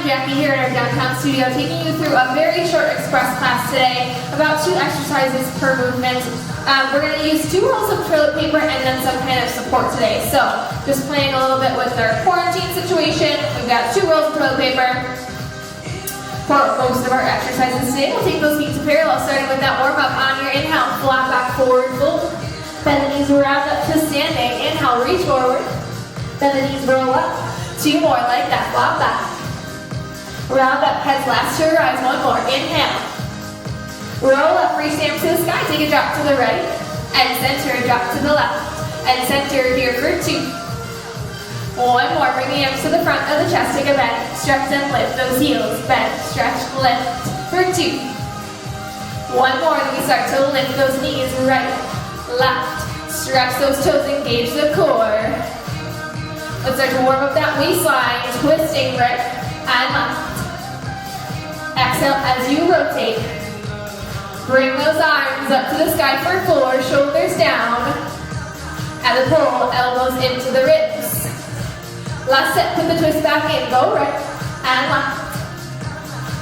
Jackie here at our downtown studio, taking you through a very short express class today, about 2 exercises per movement. We're going to use 2 rolls of toilet paper and then some kind of support today. So, just playing a little bit with our quarantine situation, we've got 2 rolls of toilet paper. For most of our exercises today, we'll take those feet to parallel, starting with that warm-up. On your inhale, flat back forward, fold. Bend the knees, round up to standing. Inhale, reach forward. Bend the knees, roll up. 2 more, like that, flop back. Round up, heads last to rise. 1 more, inhale. Roll up, reach the arms to the sky. Take a drop to the right. And center, drop to the left. And center here for 2. 1 more, bring the arms to the front of the chest. Take a bend, stretch and lift those heels. Bend, stretch, lift for 2. 1 more, then we start to lift those knees. Right, left. Stretch those toes, engage the core. Let's start to warm up that waistline, twisting right and left. Exhale as you rotate. Bring those arms up to the sky for 4, shoulders down. And the pull, elbows into the ribs. Last set, put the twist back in, go right and left.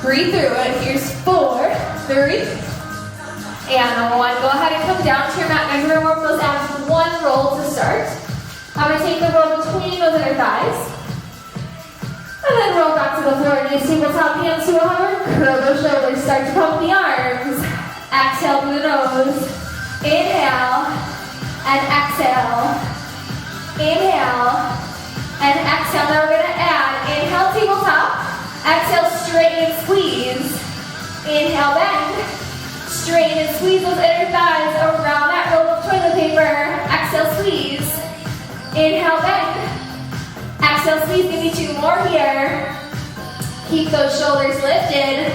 Breathe through it, here's 4, 3, and 1. Go ahead and come down to your mat. Now you're gonna warm those abs with 1 roll to start. I'm going to take the roll between those inner thighs. And then roll back to the floor. Knees tabletop, hands to a hover. Curl those shoulders. Start to pump the arms. Exhale through the nose. Inhale. And exhale. Inhale. And exhale. Now we're going to add. Inhale, tabletop. Exhale, straighten and squeeze. Inhale, bend. Straighten and squeeze those inner thighs around that roll of toilet paper. Exhale, squeeze. Inhale, bend. Exhale, squeeze. Give me 2 more here. Keep those shoulders lifted.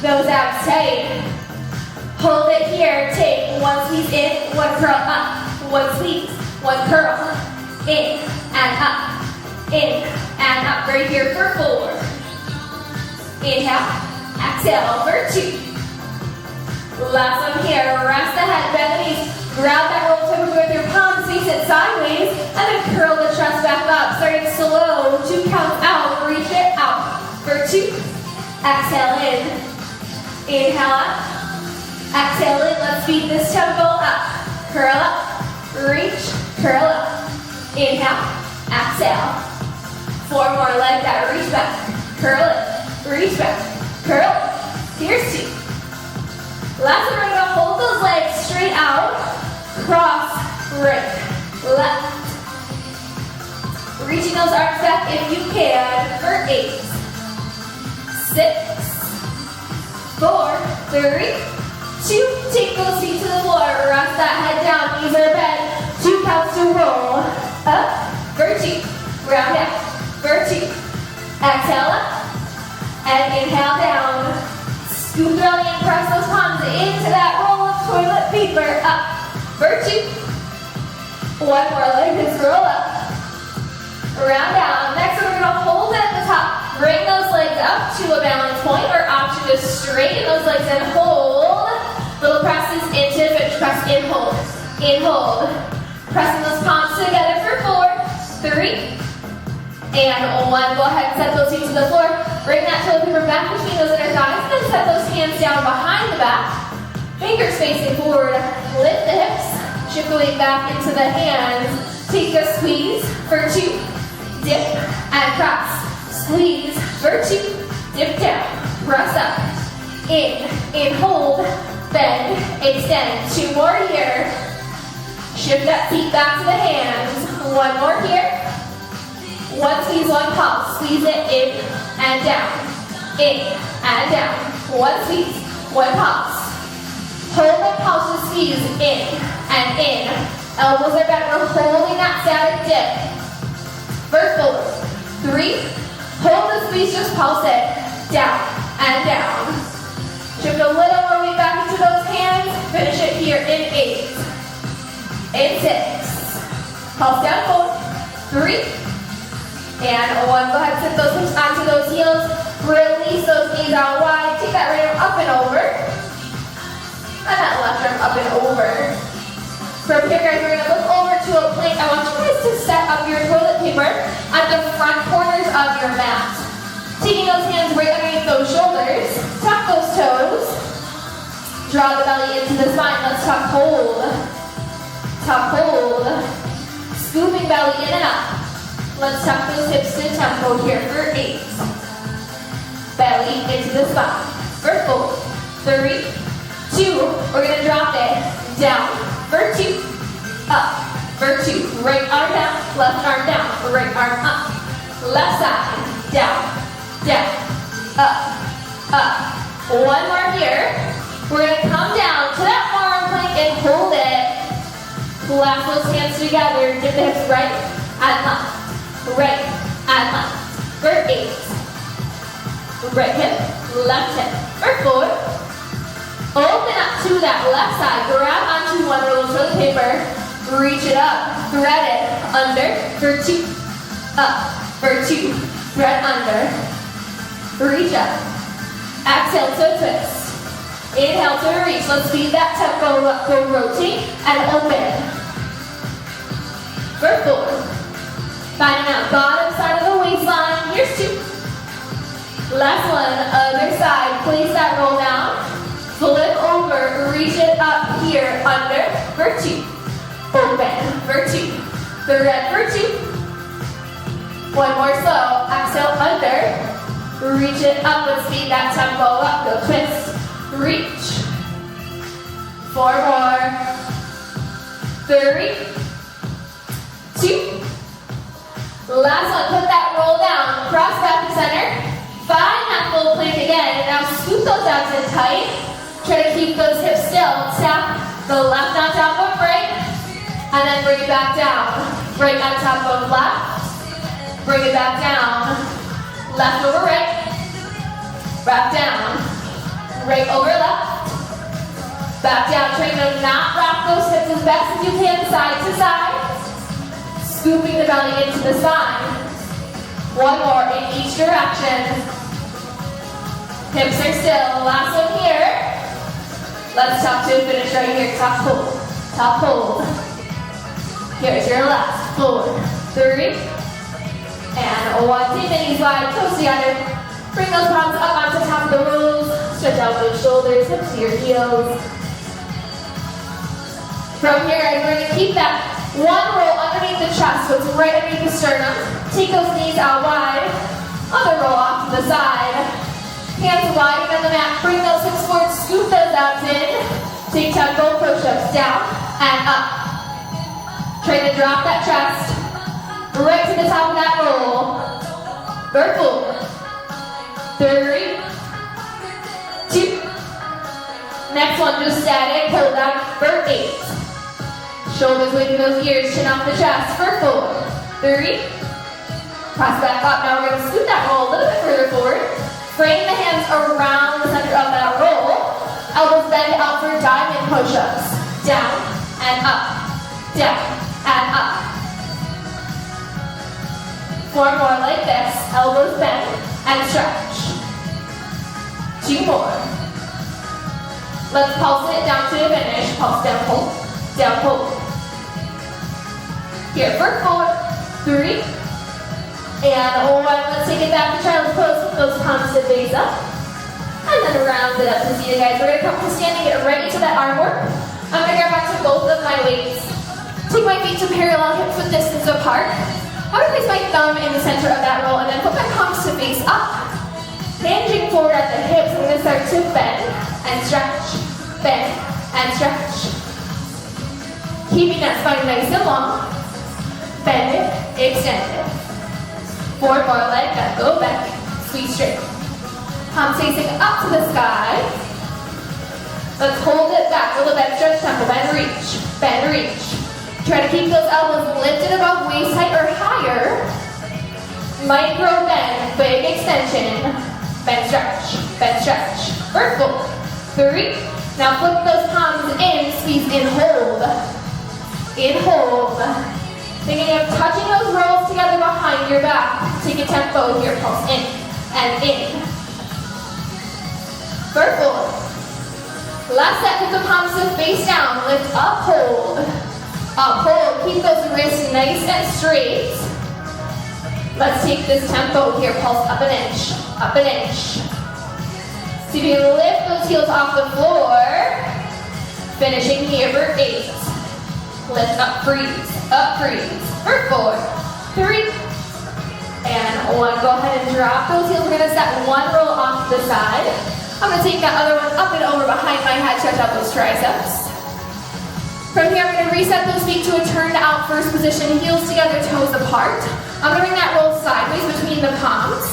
Those abs tight. Hold it here. Take 1 squeeze in, 1 curl up. 1 squeeze, 1 curl. In and up. In and up. Right here for 4. Inhale. Exhale for 2. Last one here. Rest the head. Bend the knees. Grab that roll of paper with your palms, face it sideways, and then curl the chest back up. Starting slow, 2 counts out, reach it out for 2. Exhale in, inhale up, exhale in. Let's speed this tempo up. Curl up, reach, curl up. Inhale, exhale. 4 more like that, reach back, curl it, reach back, curl it. Here's 2. Last one, we're gonna hold those legs straight out. Cross, right, left. Reaching those arms back if you can for 8, 6, 4, 3, 2. Take those feet to the floor. Rest that head down. Knees are bent. 2 counts to roll. Up for 2. Round down for 2. Exhale up. And inhale down. Scoop belly and press those palms into that roll of toilet paper. Up. For 2. 1 more like this, roll up. Round down. Next we're gonna hold at the top. Bring those legs up to a balance point, or option to straighten those legs and hold. Little presses into finish. Press in, hold. In, hold. Pressing those palms together for 4, 3, and 1. Go ahead and set those feet to the floor. Bring that toilet paper back between those inner thighs, and then set those hands down behind the back. Fingers facing forward, lift the hips, shift the weight back into the hands. Take a squeeze for 2, dip and press. Squeeze for 2, dip down, press up. In, hold, bend, extend. 2 more here. Shift that feet back to the hands. 1 more here. 1 squeeze, 1 pulse. Squeeze it in and down. In and down. 1 squeeze, 1 pulse. Hold the pulse to squeeze in and in. Elbows are bent. We're holding that static dip. For 4, 3. Hold the squeeze, just pulse it. Down and down. Shift a little more weight back into those hands. Finish it here in 8. In 6. Pulse down, 4, 3, and 1. Go ahead and sit those hips onto those heels. Release those knees out wide. Take that right arm up and over. And that left arm up and over. From here, guys, we're going to look over to a plank. I want you guys to set up your toilet paper at the front corners of your mat. Taking those hands Draw the belly into the spine. Let's tuck hold. Tuck hold. Scooping belly in and up. Let's tuck those hips to tempo here for 8. Belly into the spine. For 4, 3, 2. We're gonna drop it. Down. For 2. Up. For 2. Right arm down. Left arm down. Right arm up. Left side. Down. Down. Up. Up. One more here. We're gonna come down to that forearm plank and hold it. Clasp those hands together. Get the hips right and left. Right and left. For 8. Right hip, left hip. For 4. Open up to that left side. Grab onto one roll of toilet paper. Reach it up. Thread it under. For 2. Up. For 2. Thread under. Reach up. Exhale to twist. Inhale to reach. Let's speed that tempo up. Go rotate and open. For 4. Finding that bottom side of the waistline. Here's 2. Last one, other side. Place that roll down. Flip over. Reach it up here. Under. For 2. Open. For 2. Thread for 2. One more slow. Exhale under. Reach it up and speed that tempo up. Go twist. Reach. 4 more. 3, 2. Last one. Put that roll down. Cross back to center. Find that full plank again. Now scoop those abs in tight. Try to keep those hips still. Tap the left on top of right. And then bring it back down. Right on top of left. Bring it back down. Left over right. Back down. Right over left. Back down. Try to not rock those hips as best as you can side to side. Scooping the belly into the spine. One more in each direction. Hips are still. Last one here. Let's top 2 finish right here. Top hold. Top hold. Here's your last. 4, 3, and 1. Take the knees wide, toes together. Bring those palms up onto top of the rolls. Stretch out those shoulders, hips to your heels. From here, I'm going to keep that one roll underneath the chest, so it's right underneath the sternum. Take those knees out wide. Other roll off to the side. Hands wide on the mat. Bring those hips forward. Scoop those abs in. Take tempo push-ups down and up. Try to drop that chest right to the top of that roll. For 4, 3, 2. Next one, just static. Pull back for 8. Shoulders away from those ears, chin off the chest. For 4, 3. Press back up. Now we're going to scoot that roll a little bit further forward. Frame the hands around the center of that roll. Elbows bend out for diamond push-ups. Down and up. Down and up. 4 more like this. Elbows bend and stretch. 2 more. Let's pulse it down to the finish. Pulse down, hold. Down, hold. Here for 4, 3, and 1. Let's take it back to child's pose. Put those palms to face up. And then round it up to seated, guys. We're going to come to standing, get right into that arm work. I'm going to grab back to both of my weights. Take my feet to parallel, hips width distance apart. I'm going to place my thumb in the center of that roll and then put my palms to face up. Hinging forward at the hips, I'm going to start to bend and stretch. Bend and stretch. Keeping that spine nice and long. Bend it, extend it. 4 more like that. Go back. Squeeze straight. Palms facing up to the sky. Let's hold it back. A little bit. Stretch tempo. Bend, reach. Bend, reach. Try to keep those elbows lifted above waist height or higher. Micro bend. Big extension. Bend, stretch. Bend, stretch. For 4, 3. Now flip those palms in. Squeeze in, hold. In, hold. Thinking of touching those rolls together behind your back. Take a tempo here. Pulse in and in. For 4. Last set, put the palms to face down. Lift up, hold. Up, hold. Keep those wrists nice and straight. Let's take this tempo here. Pulse up an inch. Up an inch. So you can lift those heels off the floor. Finishing here for 8. Lift up, freeze, for 4, 3, and 1. Go ahead and drop those heels. We're gonna set one roll off to the side. I'm gonna take that other one up and over behind my head, stretch out those triceps. From here, I'm gonna reset those feet to a turned out first position, heels together, toes apart. I'm gonna bring that roll sideways between the palms,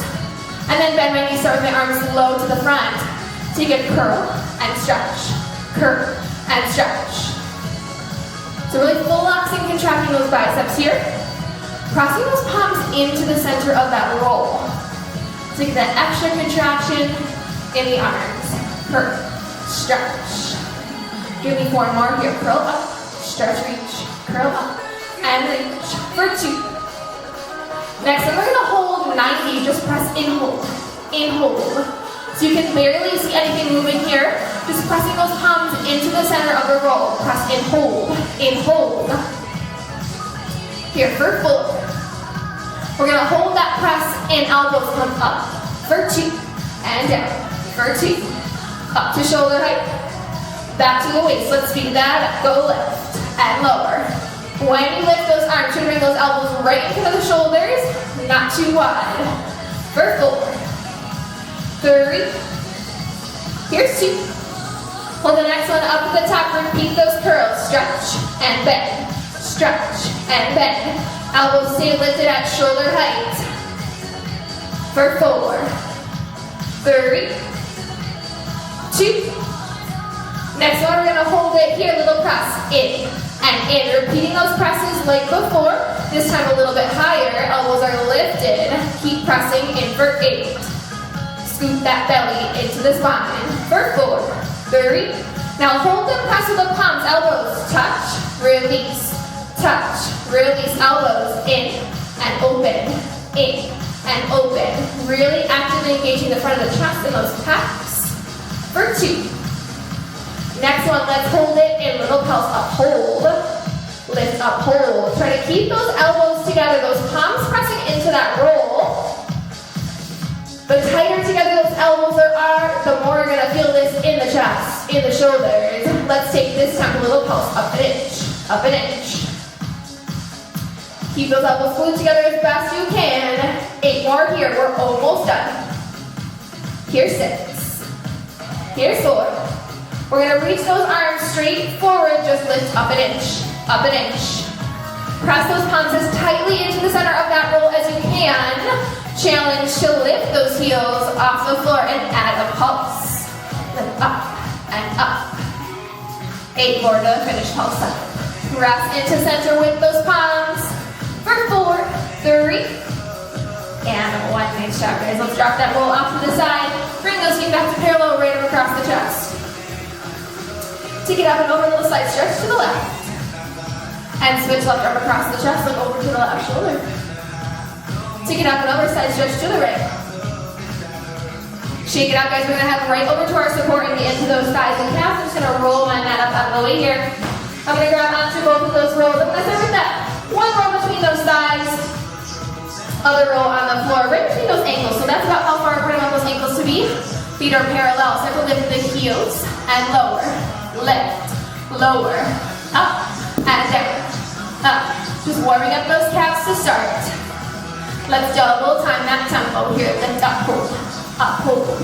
and then bend my knees, start with my arms low to the front. Take a curl and stretch, curl and stretch. So really full flexing, contracting those biceps here. Pressing those palms into the center of that roll. So get that extra contraction in the arms. Curl, stretch. Give me 4 more here. Curl up, stretch, reach, curl up, and reach for 2. Next, we're gonna hold 90, just press in, hold, in, hold. So you can barely see anything moving here. Just pressing those palms into the center of the roll. Press in, hold, in, hold. Here for 4. We're gonna hold that press and elbows come up for 2, and down for 2. Up to shoulder height, back to the waist. Let's speed that up. Go lift and lower. When you lift those arms, try to bring those elbows right into the shoulders, not too wide. For 4, 3, here's 2. Hold the next one up at the top, repeat those curls, stretch and bend, stretch and bend. Elbows stay lifted at shoulder height. For 4, 3, 2. Next one, we're gonna hold it here, little press, in and in. Repeating those presses like before, this time a little bit higher, elbows are lifted. Keep pressing in for 8. Scoop that belly into the spine. For 4, 3. Now hold and press with the palms, elbows, touch, release, elbows, in and open, in and open. Really actively engaging the front of the chest and those pecs. For 2. Next one, let's hold it in little pulse, up, hold, lift, up, hold. Try to keep those elbows together, those palms pressing into that roll. The tighter together those elbows are, the more you're gonna feel this in the chest, in the shoulders. Let's take this time a little pulse, up an inch, up an inch. Keep those elbows glued together as best you can. 8 more here, we're almost done. Here's 6, here's 4. We're gonna reach those arms straight forward, just lift up an inch, up an inch. Press those palms as tightly into the center of that roll as you can. Challenge to lift those heels off the floor and add a pulse. Lift up and up. 8 more to finish pulse up. Press into center with those palms. For 4, 3, and 1. Nice job, guys. Let's drop that roll off to the side. Bring those feet back to parallel, right across the chest. Take it up and over, little side stretch to the left. And switch left arm across the chest, look over to the left shoulder. Take it up and over, side stretch to the right. Shake it out, guys. We're gonna head right over to our support and get into those thighs and calves. I'm just gonna roll my mat up out of the way here. I'm gonna grab onto both of those rolls. I'm gonna start with that. One roll between those thighs, other roll on the floor, right between those ankles. So that's about how far apart I want those ankles to be. Feet are parallel, so I lift the heels and lower. Lift, lower, up, and down, up. Just warming up those calves to start. Let's double time that tempo here. Lift, up, hold, up, hold.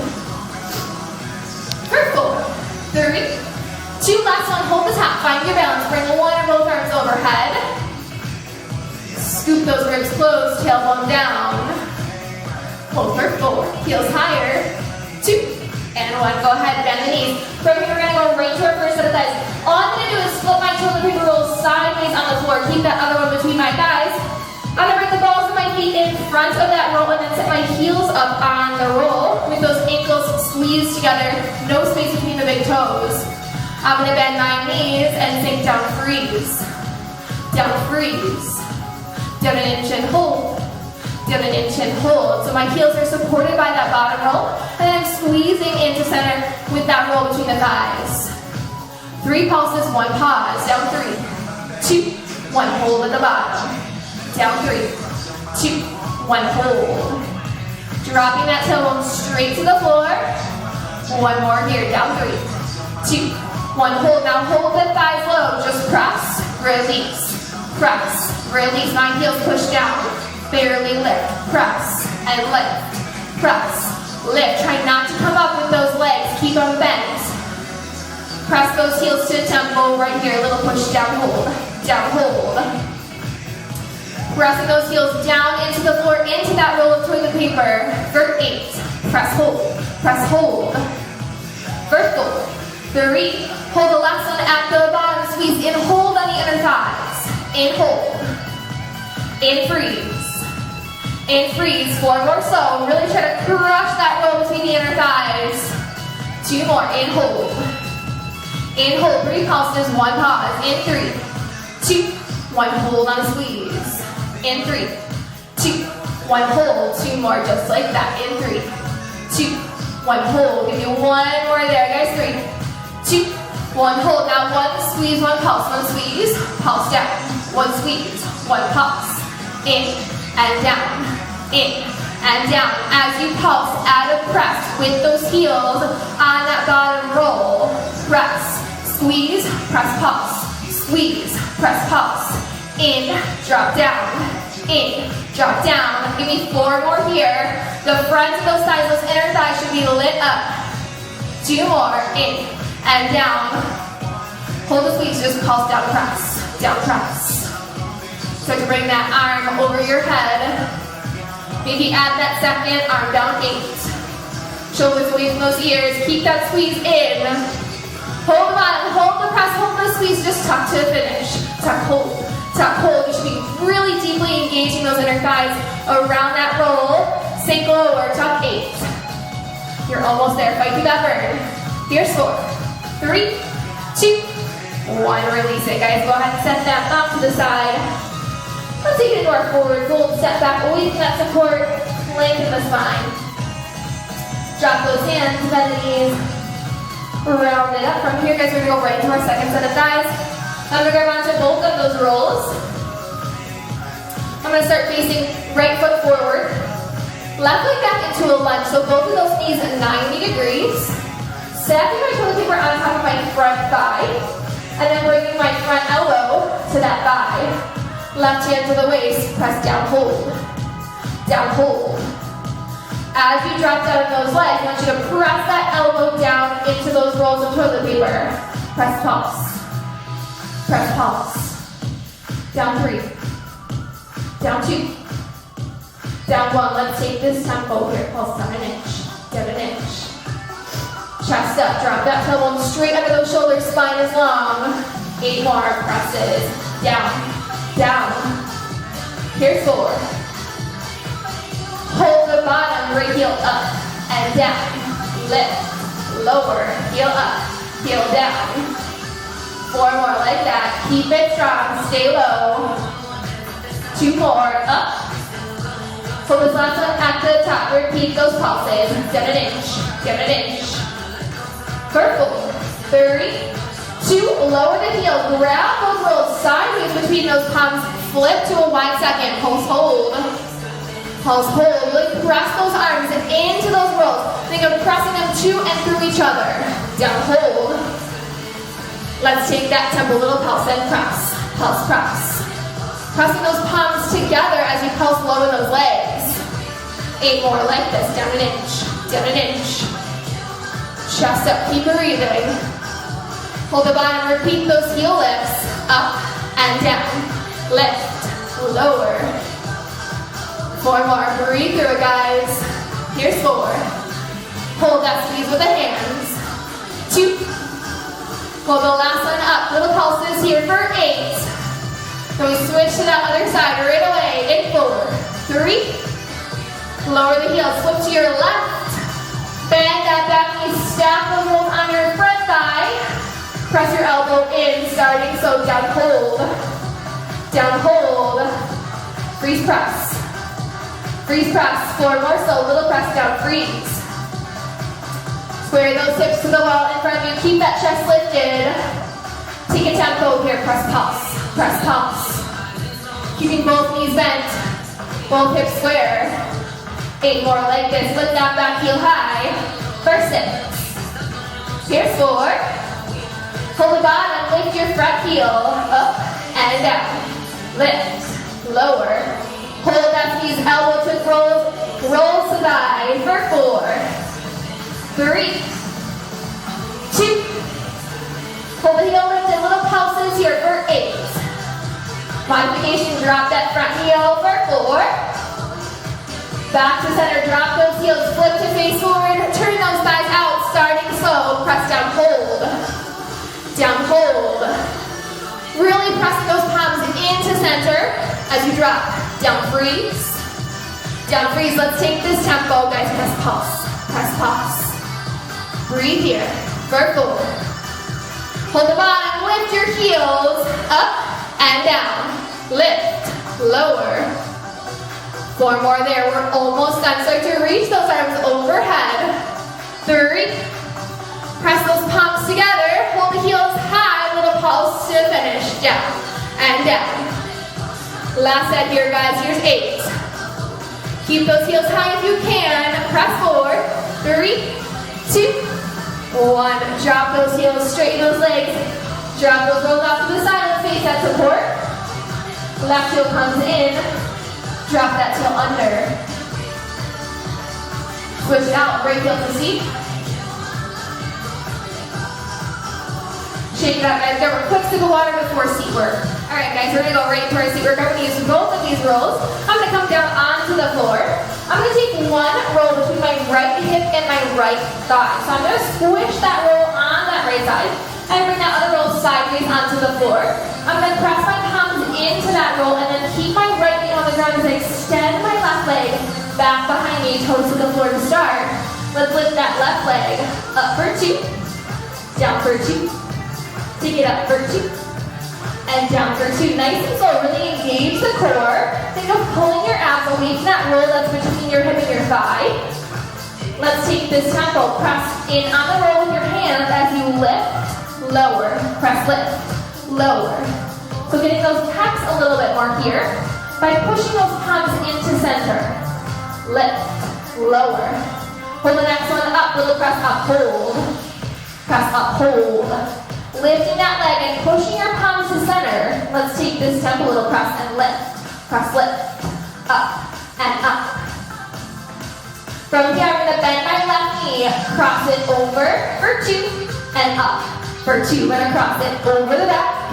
For 4, 3, 2, last one. Hold the top, find your balance. Bring one or both arms overhead. Scoop those ribs closed, tailbone down. Hold for 4, heels higher. 2, and 1. Go ahead, bend the knees. From here, we're gonna go right to our first set of thighs. All I'm gonna do is flip my toilet paper roll sideways on the floor. Keep that other one between my thighs. I'm gonna bring the balls of my feet in front of that roll and then set my heels up on the roll with those ankles squeezed together. No space between the big toes. I'm gonna bend my knees and sink down, freeze. Down, freeze. Down an inch and hold. Down an inch and hold. So my heels are supported by that bottom roll, and then I'm squeezing into center with that roll between the thighs. 3 pulses, 1 pause. Down 3, 2, 1 hold at the bottom. Down 3, 2, 1 hold. Dropping that tailbone straight to the floor. 1 One more here, down 3, 2, 1, hold. Now hold the thighs low, just press, release, press, release. My heels push down, barely lift, press, and lift, press, lift. Try not to come up with those legs, keep them bent. Press those heels to the tempo right here, a little push, down, hold, down, hold. Pressing those heels down into the floor, into that roll of toilet paper. For 8, press, hold, vertical. 3, hold the last one at the bottom, squeeze in, hold on the inner thighs. In, hold, in, freeze, 4 more so. Really try to crush that roll between the inner thighs. 2 more, in, hold, 3 pulses, 1 pause. In 3, 2, 1, hold on squeeze. In 3, 2, 1, hold. 2 more, just like that. In 3, 2, 1, hold. Give you 1 more there, guys. 3, 2, 1, hold. Now 1 squeeze, 1 pulse. 1 squeeze, pulse down. 1 squeeze, 1 pulse. In and down, in and down. As you pulse, add a press with those heels on that bottom roll. Press, squeeze, press, pulse. Squeeze, press, pulse. In, drop down. In, drop down. Give me 4 more here. The front of those thighs, those inner thighs should be lit up. 2 more. In and down. Hold the squeeze, just pulse down, press. Down, press. So to bring that arm over your head. Maybe add that second arm down, 8. Shoulders away from those ears. Keep that squeeze in. Hold the bottom, hold the press, hold the squeeze. Just tuck to the finish. Tuck, hold. Tuck, hold. You should be really deeply engaging those inner thighs around that roll. Sink lower, tuck, 8. You're almost there. Fight through that burn. Here's 4, 3, 2, 1. Release it, guys. Go ahead and set that thumb to the side. Let's take it into our forward fold. Step back away from that support. Lengthen the spine. Drop those hands, bend the knees. Round it up. From here, guys, we're going to go right into our second set of thighs. I'm going to grab onto both of those rolls. I'm going to start facing right foot forward. Left leg back into a lunge. So both of those knees at 90 degrees. Stacking my toilet paper on top of my front thigh. And then bringing my front elbow to that thigh. Left hand to the waist. Press down, hold. Down, hold. As you drop down in those legs, I want you to press that elbow down into those rolls of toilet paper. Press, pulse. Press, pulse. Down 3. Down 2. Down 1. Let's take this tempo here. Pulse down an inch. Down an inch. Chest up. Drop that tailbone straight under those shoulders. Spine is long. 8 more presses. Down. Down. Here's 4. Hold the bottom, right heel up and down. Lift, lower, heel up, heel down. 4 more like that. Keep it strong, stay low. 2 more, up. Hold this last one at the top. Repeat those pulses. Down an inch, down an inch. Circle. 3, 2, lower the heel. Grab those rolls sideways between those palms. Flip to a wide second. Pulse, hold. Pulse, hold. Really press those arms into those rolls. Think of pressing them to and through each other. Down, hold. Let's take that tempo, little pulse and press. Pulse, press. Pressing those palms together as you pulse low in those legs. 8 more like this. Down an inch. Down an inch. Chest up. Keep breathing. Hold the bottom. Repeat those heel lifts. Up and down. Lift. Lower. 4 more. Breathe through it, guys. Here's 4. Hold that squeeze with the hands. 2. Hold the last one up. Little pulses here for 8. Then we switch to that other side right away. In 4, 3. Lower the heels. Flip to your left. Bend that back knee. Stack those rolls on your front thigh. Press your elbow in, starting so down, hold. Down, hold. Freeze, press. Freeze, press. 4 more, so little press down, freeze. Square those hips to the wall in front of you. Keep that chest lifted. Take a tempo here. Press, pulse. Press, pulse. Keeping both knees bent. Both hips square. 8 more like this. Lift that back heel high. For 6, Here's 4. Hold the bottom, lift your front heel, up and down. Lift, lower. Hold that squeeze, elbow twist rolls, rolls to the side for 4, 3, 2. Hold the heel lifted, little pulses here for 8. Modification, drop that front heel for 4. Back to center, drop those heels, flip to face forward, turn those thighs out, starting slow, press down, hold. Down, hold. Really pressing those palms into center as you drop. Down, freeze. Down, freeze. Let's take this tempo, guys. Press pulse. Press pulse. Breathe here for 4. Hold the bottom, lift your heels up and down. Lift, lower. 4 more there, we're almost done. Start to reach those arms overhead. 3. Press those palms together, hold the heels high, little pulse to finish. Down and down. Last set here, guys, here's 8. Keep those heels high if you can. Press forward. 3, 2, 1. Drop those heels, straighten those legs. Drop those rolls off to the side, let's face that support. Left heel comes in. Drop that heel under. Switch it out, right heel to seat. Shake it up, guys. Remember, quick sip of water before seat work. All right, guys, we're gonna go right into our seat work. I'm gonna use both of these rolls. I'm gonna come down onto the floor. I'm gonna take one roll between my right hip and my right thigh. So I'm gonna squish that roll on that right side and bring that other roll sideways onto the floor. I'm gonna press my palms into that roll and then keep my right knee on the ground as I extend my left leg back behind me, toes to the floor to start. Let's lift that left leg up for 2, down for 2. Take it up for 2, and down for 2. Nice and slow, really engage the core. Think of pulling your abs away from that roll that's between your hip and your thigh. Let's take this tempo. Press in on the roll with your hands as you lift, lower. Press, lift, lower. So getting those pecs a little bit more here by pushing those palms into center. Lift, lower. Hold the next one up, little press up, hold. Press up, hold. Lifting that leg and pushing your palms to center. Let's take this tempo, little press and lift. Press, lift. Up and up. From here, I'm going to bend my left knee, cross it over for 2, and up for 2. I'm going to cross it over the back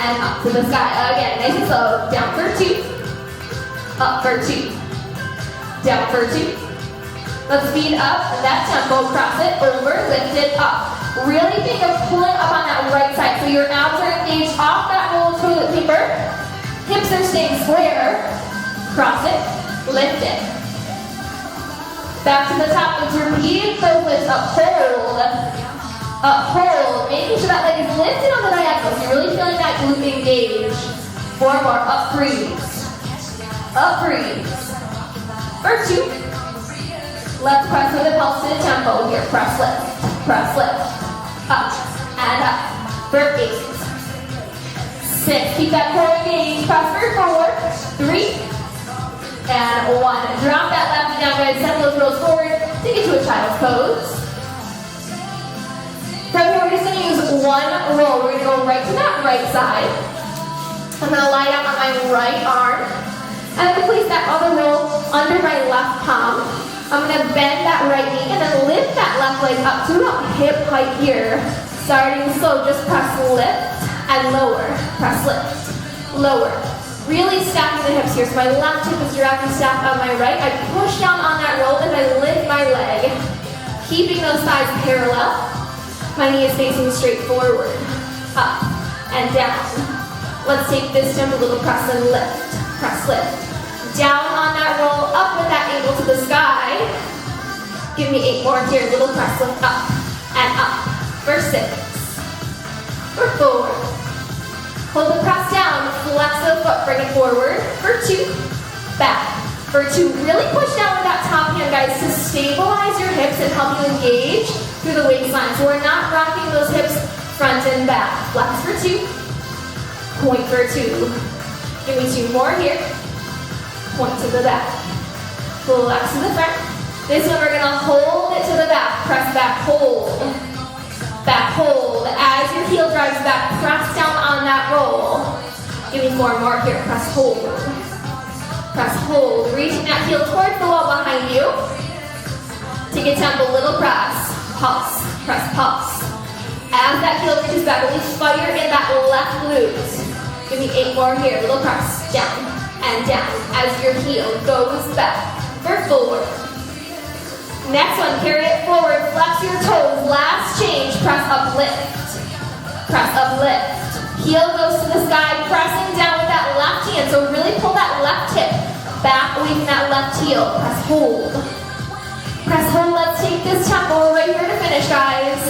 and up to the sky. Again, nice and slow. Down for 2, up for 2, down for 2. Let's speed up that tempo, cross it over, lift it up. Really think of pulling up on that right side so your abs are engaged off that roll of toilet paper. Hips are staying square. Cross it, lift it. Back to the top, let's repeat those lifts. Up, hold. Up, hold. Making sure that leg is lifted on the diagonal. So you're really feeling that glute engage. 4 more, up, freeze. Up, freeze. For 2. Let's press with a pulse to the tempo here. Press, lift. Press, lift. Up and up for 8, 6. Keep that core engaged. Press for 4, 3, and 1. Drop that left knee down, guys. Send those rolls forward. Take it to a child's pose. From here, we're just going to use one roll. We're going to go right to that right side. I'm going to lie down on my right arm. And I'm going to place that other roll under my left palm. I'm going to bend that right knee and then lift that left leg up to about hip height here. Starting slow, just press lift and lower. Press lift, lower. Really stacking the hips here. So my left hip is directly stacked on my right. I push down on that roll and I lift my leg. Keeping those thighs parallel. My knee is facing straight forward. Up and down. Let's take this tempo, little press and lift. Press, lift. Down on that roll, up with that ankle to the sky. Give me 8 more here. Little press, lift up and up. For 6. For 4. Hold the press down. Flex the foot, bring it forward. For 2. Back. For 2. Really push down with that top hand, guys, to stabilize your hips and help you engage through the waistline. So we're not rocking those hips front and back. Flex for 2. Point for 2. Give me 2 more here. Point to the back. Flex to the front. This one we're going to hold it to the back. Press back, hold. do 4 more here. Press, hold. Press, hold. Reaching that heel towards the wall behind you. Take a tempo, little press. Pulse, press, pulse. As that heel reaches back, release fire in that left glute. Give me 8 more here. Little press, down and down as your heel goes back for forward. Next one, carry it forward, flex your toes. Last change, press up, lift. Press up, lift. Heel goes to the sky, pressing down with that left hand. So really pull that left hip back away from that left heel. Press, hold. Press, hold. Let's take this tempo right here to finish, guys.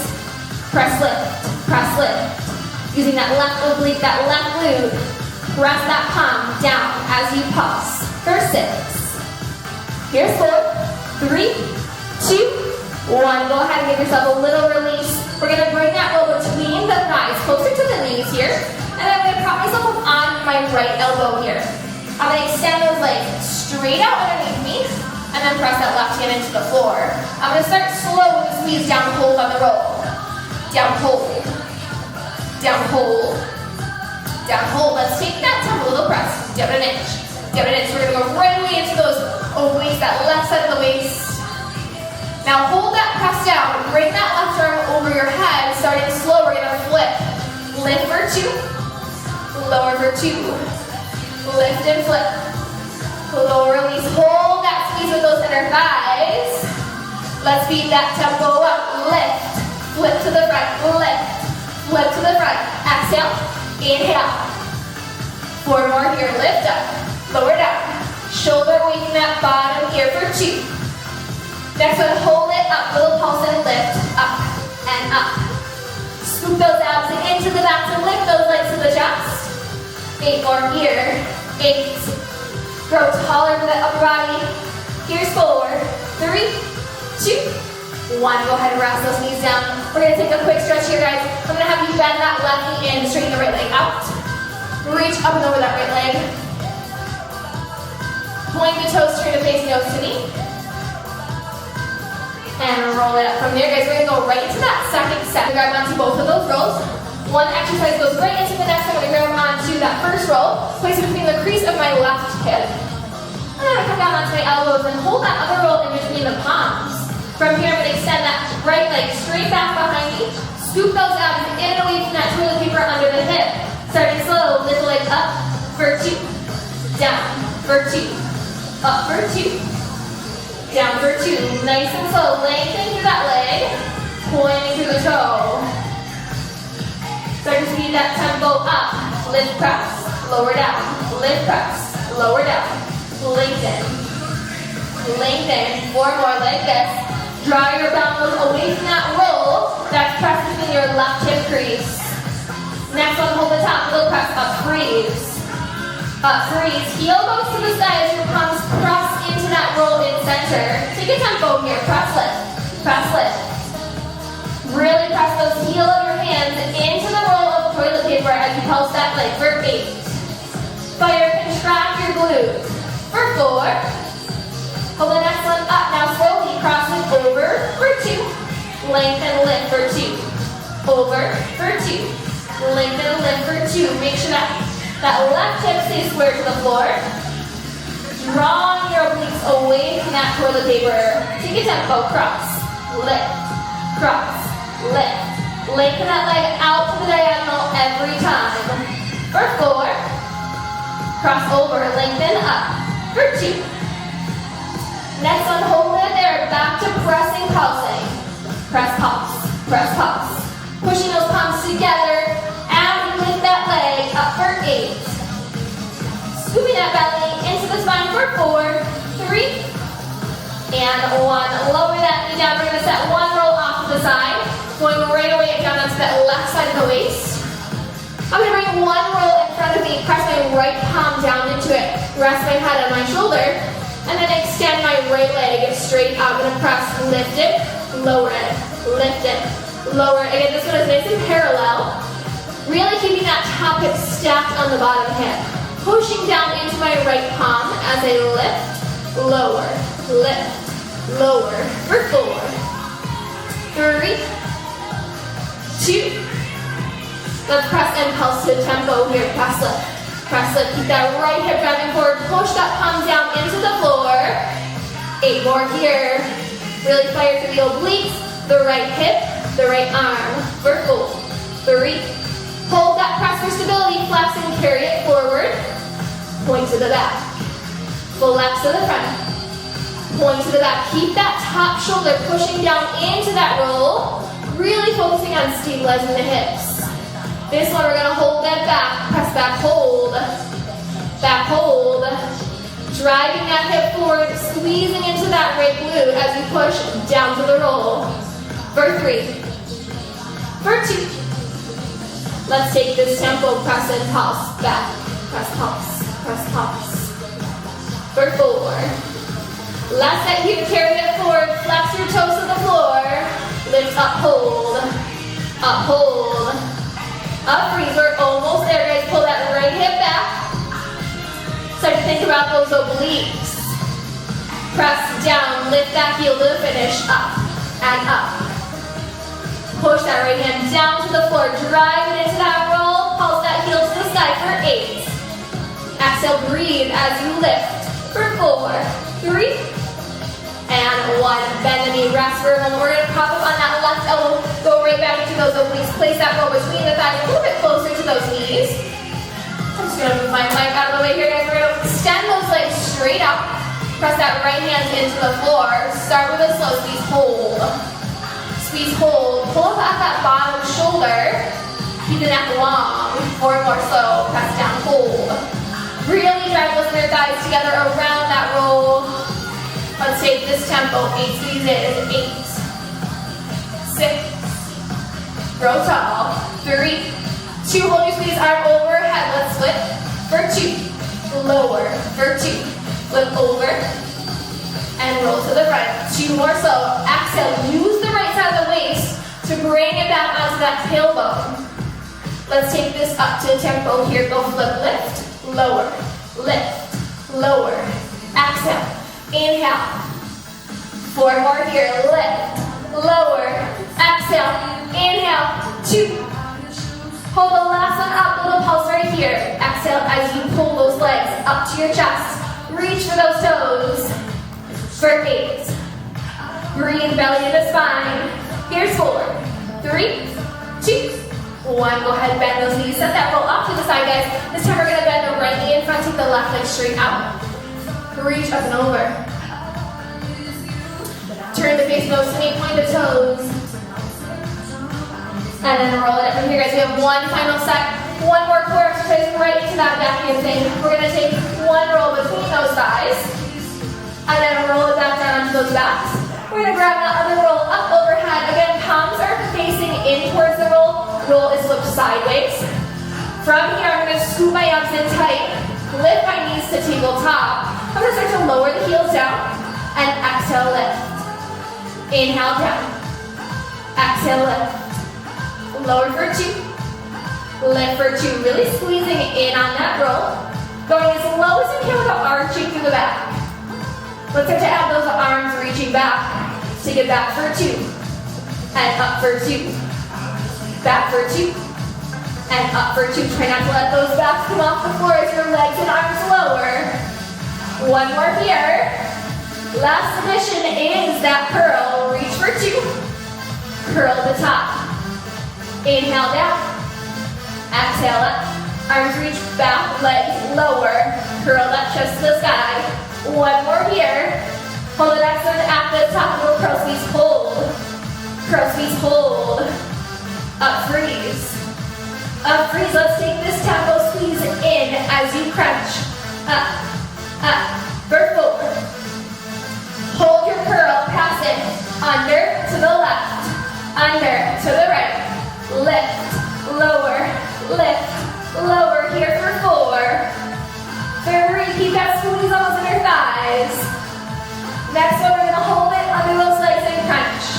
Press, lift. Press, lift. Using that left oblique, that left glute. Press that palm down as you pulse for 6. Here's 4, 3, 2, 1. Go ahead and give yourself a little release. We're going to bring that roll between the thighs, closer to the knees here. And I'm going to prop myself up on my right elbow here. I'm going to extend those legs straight out underneath me. And then press that left hand into the floor. I'm going to start slow with the squeeze, down, hold on the roll. Down, hold. Down, hold. Down, hold. Let's take that tempo, little press. Down an inch. Down an inch. We're going to go right away into those obliques, that left side of the waist. Now hold that press down. Bring that left arm over your head. Starting slow, we're going to flip. Lift for 2. Lower for 2. Lift and flip. Lower, release. Hold that squeeze with those inner thighs. Let's speed that tempo up. Lift. Flip to the front. Lift. Flip to the front. Exhale. Inhale. 4 more here. Lift up. Lower down. Shoulder away from that bottom here for 2. Next one, hold it up. Little pulse and lift. Up and up. Scoop those abs into the back to lift those legs to the chest. 8 more here. 8. Grow taller with that upper body. Here's 4, 3, 2, 1. Go ahead and rest those knees down. We're going to take a quick stretch here, guys. I'm going to have you bend that left knee in, straighten the right leg out. Reach up and over that right leg. Point the toes, turn to face nose to knee. And roll it up from there, guys. We're going to go right into that second set. Grab onto both of those rolls. One exercise goes right into the next. I'm going to grab onto that first roll. Place it between the crease of my left hip. And I'm going to come down onto my elbows and hold that other roll in between the palms. From here, I'm going to extend that right leg straight back behind me. Scoop those abs in and away from that toilet paper under the hip. Starting slow, lift the leg up for 2. Down for 2. Up for 2. Down for 2. Nice and slow. Lengthen through that leg. Pointing through the toe. Start to speed that tempo up. Lift, press. Lower down. Lift, press. Lower down. Lengthen. Lengthen. 4 more like this. Draw your elbows away from that roll. That's press between your left hip crease. Next one, hold the top. Little press. Up, freeze. Up, freeze. Heel goes to the side as your palms press into that roll in center. Take a tempo here. Press, lift. Press, lift. Really press those heel of your hands into the roll of toilet paper as you pulse that leg for 8. Fire, contract your glutes for 4. Hold the next one up. Now slowly cross it over for 2. Lengthen, lift for 2. Over for 2. Lengthen, lift for 2. Make sure that left hip stays square to the floor. Drawing your obliques away from that toilet paper. Take a tempo. Cross, lift, cross, lift. Lengthen that leg out to the diagonal every time. For 4. Cross over, lengthen up. For 2. Next one, hold it there. Back to pressing, pulsing. Press, pulse. Press, pulse. Pushing those palms together. And lift that leg up for 8. Scooping that belly into the spine for 4, 3, and 1. Lower that knee down. We're going to set 1 roll off to the side. Going right away down onto that left side of the waist. I'm going to bring 1 roll in front of me. Press my right palm down into it. Rest my head on my shoulder. And then extend my right leg straight up. I'm going to press, lift it, lower it, lift it, lower it. Again, this one is nice and parallel. Really keeping that top hip stacked on the bottom hip. Pushing down into my right palm as I lift, lower, lift, lower for 4, 3, 2. Let's press and pulse to tempo here. Press, lift, Press lift, keep that right hip driving forward. Push that palm down into the floor. 8 more here. Really fire through the obliques, the right hip, the right arm. For 4, 3. Hold that press for stability, flex and carry it forward. Point to the back. Flex to the front. Point to the back. Keep that top shoulder pushing down into that roll. Really focusing on stabilizing the hips. This one we're gonna hold that back. Press back, hold. Back, hold. Driving that hip forward, squeezing into that right glute as we push down to the roll. For 3. For 2. Let's take this tempo, press and pulse. Back, press, pulse, press, pulse. For 4. Last set here, carry it forward, flex your toes to the floor. Lift up, hold. Up, hold. Up, freeze, we're almost there, guys. Pull that right hip back. Start to think about those obliques. Press down, lift that heel to the finish. Up and up. Push that right hand down to the floor. Drive it into that roll. Pulse that heel to the sky for 8. Exhale, breathe as you lift. For 4, 3, and 1. Bend the knee, rest for a moment. We're going to pop up on that left elbow. Go right back into those obliques. Place that roll between the thighs a little bit closer to those knees. I'm just going to move my mic out of the way here, guys. We're going to extend those legs straight out. Press that right hand into the floor. Start with a slow squeeze, hold. Squeeze, hold. Pull up at that bottom shoulder. Keep the neck long. 4 more slow. Press down, hold. Really drive those inner thighs together around that roll. Let's take this tempo. 8 squeezes. 8. 6. Grow tall. 3. 2. Hold your squeeze arm overhead. Let's flip. For 2. Lower. For 2. Flip over. And roll to the front. 2 more slow. Exhale. Use the right side of the waist to bring it back onto that tailbone. Let's take this up to tempo here. Go flip, lift. Lower, lift, lower, exhale, inhale. 4 more here, lift, lower, exhale, inhale, 2. Hold the last one up, little pulse right here. Exhale as you pull those legs up to your chest. Reach for those toes. For 8. Breathe belly to the spine. Here's 4, 3, 2. 1, go ahead, bend those knees, set that roll off to the side, guys. This time we're gonna bend the right knee in front, take the left leg straight out. Reach up and over. Turn the face nose to knee, point the toes. And then roll it up from here, guys. We have 1 final set. 1 more core exercise right into that back hand thing. We're gonna take 1 roll between those thighs. And then roll it back down onto those backs. We're gonna grab that other roll up overhead. Again, palms are facing in towards the roll. Roll is flipped sideways. From here, I'm going to scoop my abs in tight, lift my knees to tabletop. I'm going to start to lower the heels down and exhale, lift. Inhale down. Exhale, lift. Lower for 2. Lift for 2. Really squeezing in on that roll. Going as low as you can without arching through the back. Let's start to add those arms reaching back. Take it back for 2. And up for 2. Back for 2, and up for 2. Try not to let those backs come off the floor as your legs and arms lower. 1 more here. Last submission is that curl. Reach for 2. Curl at the top. Inhale down. Exhale up. Arms reach back, legs lower. Curl that chest to the sky. 1 more here. Hold the next one at the top. We'll curl, squeeze, hold. Curl, squeeze, hold. Up, freeze. Up, freeze. Let's take this tempo, squeeze in as you crunch. Up, up, for 4. Hold your curl, pass it. Under, to the left. Under, to the right. Lift, lower, here for 4. 3, keep that squeeze on those inner thighs. Next one, we're gonna hold it under those legs and crunch.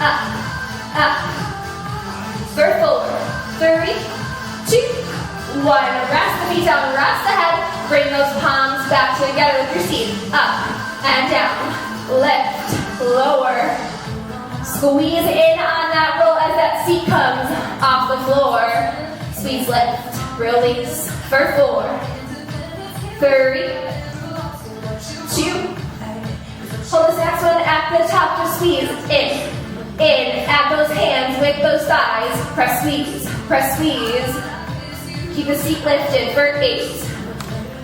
Up, up. For 4, 3, 2, 1. Rest the feet down, rest the head. Bring those palms back together with your seat. Up and down. Lift, lower. Squeeze in on that roll as that seat comes off the floor. Squeeze, lift, release. For 4, 3, 2. Hold this next one at the top, just squeeze, in, add those hands with those thighs, press, squeeze, keep the seat lifted for 8.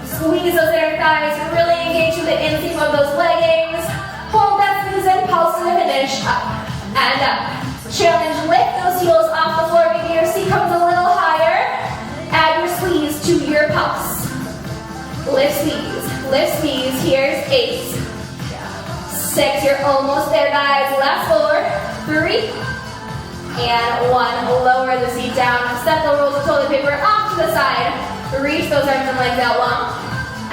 Squeeze those inner thighs, really engage with the inseam of those leggings, hold that squeeze and pulse to the finish, up, and up. Challenge, lift those heels off the floor, maybe your seat comes a little higher, add your squeeze to your pulse. Lift, squeeze, here's 8. 6, you're almost there, guys. Last 4, 3, and 1. Lower the seat down. Step the rolls of toilet paper off to the side. Reach those arms and legs out long.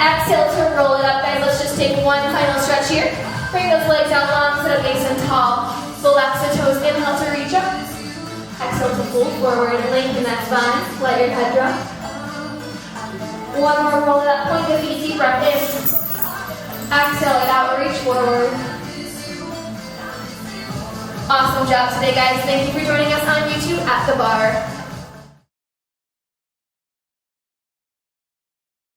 Exhale to roll it up, guys. Let's just take one final stretch here. Bring those legs out long, sit up nice and tall. Relax the toes. Inhale to reach up. Exhale to fold forward. Lengthen that spine. Let your head drop. One more roll it up. Point the feet, deep breath in. Exhale it out, reach forward. Awesome job today, guys. Thank you for joining us.